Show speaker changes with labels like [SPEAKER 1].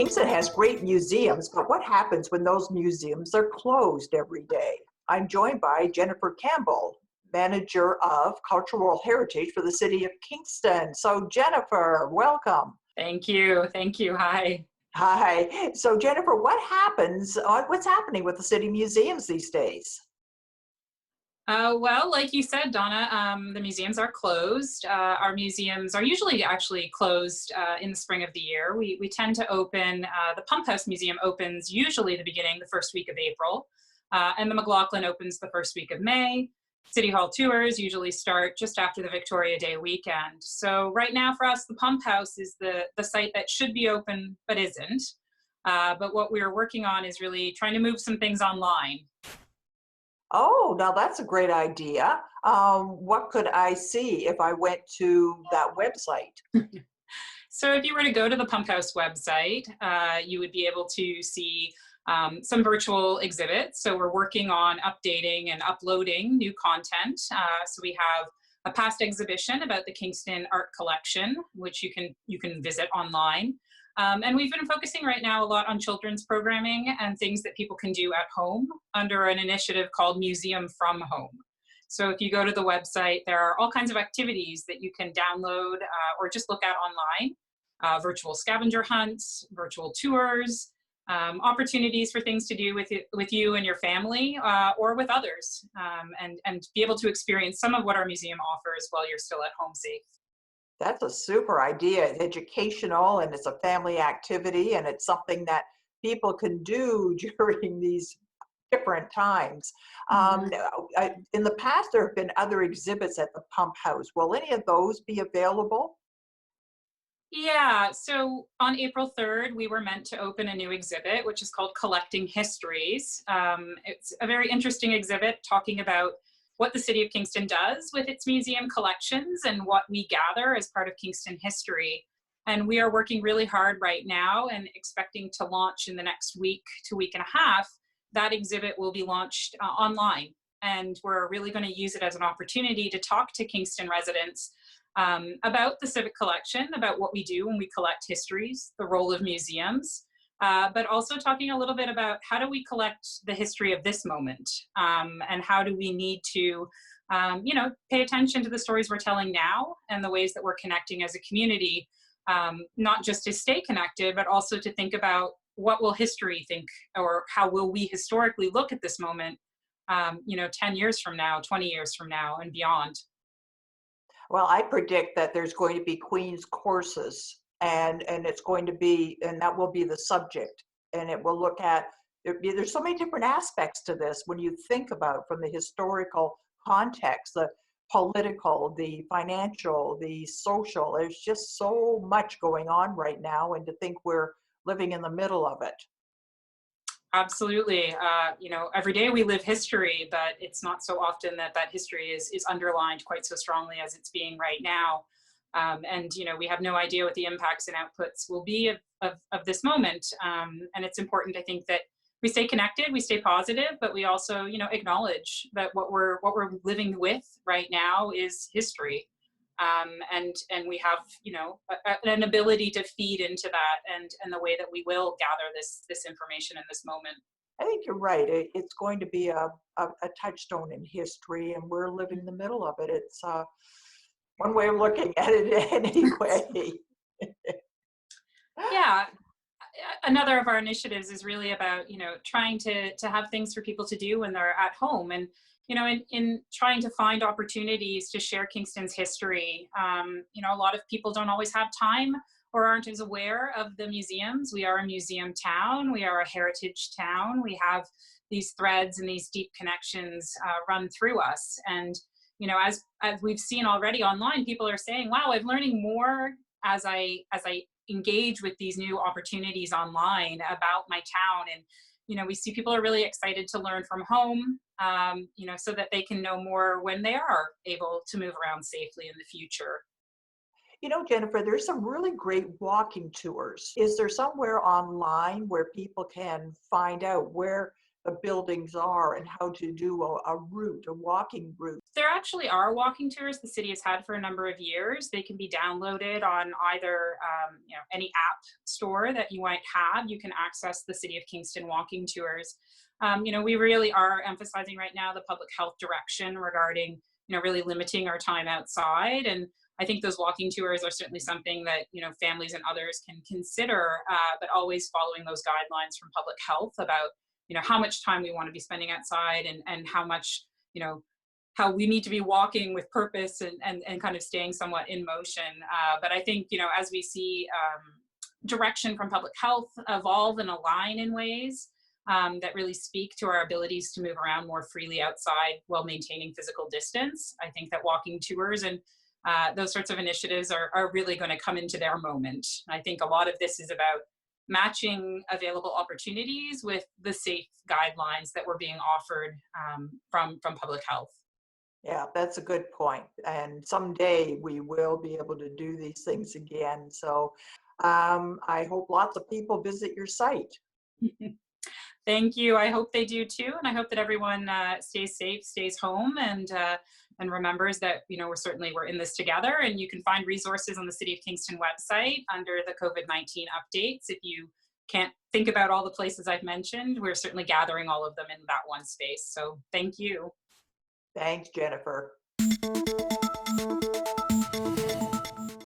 [SPEAKER 1] Kingston has great museums, but what happens when those museums are closed every day? I'm joined by Jennifer Campbell, Manager of Cultural Heritage for the City of Kingston. So Jennifer, welcome.
[SPEAKER 2] Thank you. Thank you. Hi.
[SPEAKER 1] Hi. So Jennifer, what's happening with the city museums these days?
[SPEAKER 2] Well, like you said, Donna, the museums are closed. Our museums are usually actually closed in the spring of the year. We tend to open, the Pump House Museum opens usually the first week of April, and the McLaughlin opens the first week of May. City Hall tours usually start just after the Victoria Day weekend. So right now for us, the Pump House is the site that should be open but isn't. But what we're working on is really trying to move some things online.
[SPEAKER 1] Oh, now that's a great idea. What could I see if I went to that website?
[SPEAKER 2] So if you were to go to the Pump House website, you would be able to see some virtual exhibits. So we're working on updating and uploading new content. So we have a past exhibition about the Kingston Art Collection, which you can visit online. And we've been focusing right now a lot on children's programming and things that people can do at home under an initiative called Museum from Home. So if you go to the website, there are all kinds of activities that you can download or just look at online. Virtual scavenger hunts, virtual tours, opportunities for things to do with you and your family or with others, and be able to experience some of what our museum offers while you're still at home safe.
[SPEAKER 1] That's a super idea. It's educational and it's a family activity and it's something that people can do during these different times.
[SPEAKER 2] Mhm.
[SPEAKER 1] In the past, there have been other exhibits at the Pump House. Will any of those be available?
[SPEAKER 2] Yeah, so on April 3rd, we were meant to open a new exhibit, which is called Collecting Histories. It's a very interesting exhibit talking about what the City of Kingston does with its museum collections and what we gather as part of Kingston history. And we are working really hard right now and expecting to launch in the next week to week and a half. That exhibit will be launched online. And we're really going to use it as an opportunity to talk to Kingston residents about the Civic Collection, about what we do when we collect histories, the role of museums, but also talking a little bit about how do we collect the history of this moment, and how do we need to, pay attention to the stories we're telling now and the ways that we're connecting as a community, not just to stay connected, but also to think about what will history think, or how will we historically look at this moment, 10 years from now, 20 years from now, and beyond.
[SPEAKER 1] Well, I predict that there's going to be Queen's courses and it's going to be, and that will be the subject. And it will look at, there's so many different aspects to this when you think about from the historical context, the political, the financial, the social. There's just so much going on right now, and to think we're living in the middle of it.
[SPEAKER 2] Absolutely. Every day we live history, but it's not so often that history is underlined quite so strongly as it's being right now. And we have no idea what the impacts and outputs will be of this moment. And it's important, I think, that we stay connected, we stay positive, but we also, acknowledge that what we're living with right now is history. And we have, an ability to feed into that, and the way that we will gather this information in this moment.
[SPEAKER 1] I think you're right. It's going to be a touchstone in history, and we're living in the middle of it. It's one way of looking at it anyway.
[SPEAKER 2] Yeah. Another of our initiatives is really about, trying to have things for people to do when they're at home. And in trying to find opportunities to share Kingston's history. A lot of people don't always have time or aren't as aware of the museums. We are a museum town. We are a heritage town. We have these threads and these deep connections run through us. And, as we've seen already online, people are saying, wow, I'm learning more as I engage with these new opportunities online about my town. And we see people are really excited to learn from home, so that they can know more when they are able to move around safely in the future.
[SPEAKER 1] Jennifer, there's some really great walking tours. Is there somewhere online where people can find out where the buildings are and how to do a route, a walking route?
[SPEAKER 2] There actually are walking tours the city has had for a number of years. They can be downloaded on either any app store that you might have. You can access the City of Kingston walking tours. We really are emphasizing right now the public health direction regarding really limiting our time outside, and I think those walking tours are certainly something that families and others can consider, but always following those guidelines from public health about how much time we want to be spending outside, and how much how we need to be walking with purpose, and kind of staying somewhat in motion. But I think as we see direction from public health evolve and align in ways that really speak to our abilities to move around more freely outside while maintaining physical distance, I think that walking tours and those sorts of initiatives are really going to come into their moment. I think a lot of this is about matching available opportunities with the safe guidelines that were being offered from public health.
[SPEAKER 1] Yeah, that's a good point. And someday we will be able to do these things again. So I hope lots of people visit your site.
[SPEAKER 2] Thank you. I hope they do too, and I hope that everyone stays safe, stays home, and remembers that we're in this together. And you can find resources on the City of Kingston website under the COVID-19 updates. If you can't think about all the places I've mentioned, we're certainly gathering all of them in that one space. So thanks, Jennifer.
[SPEAKER 3] Jennifer.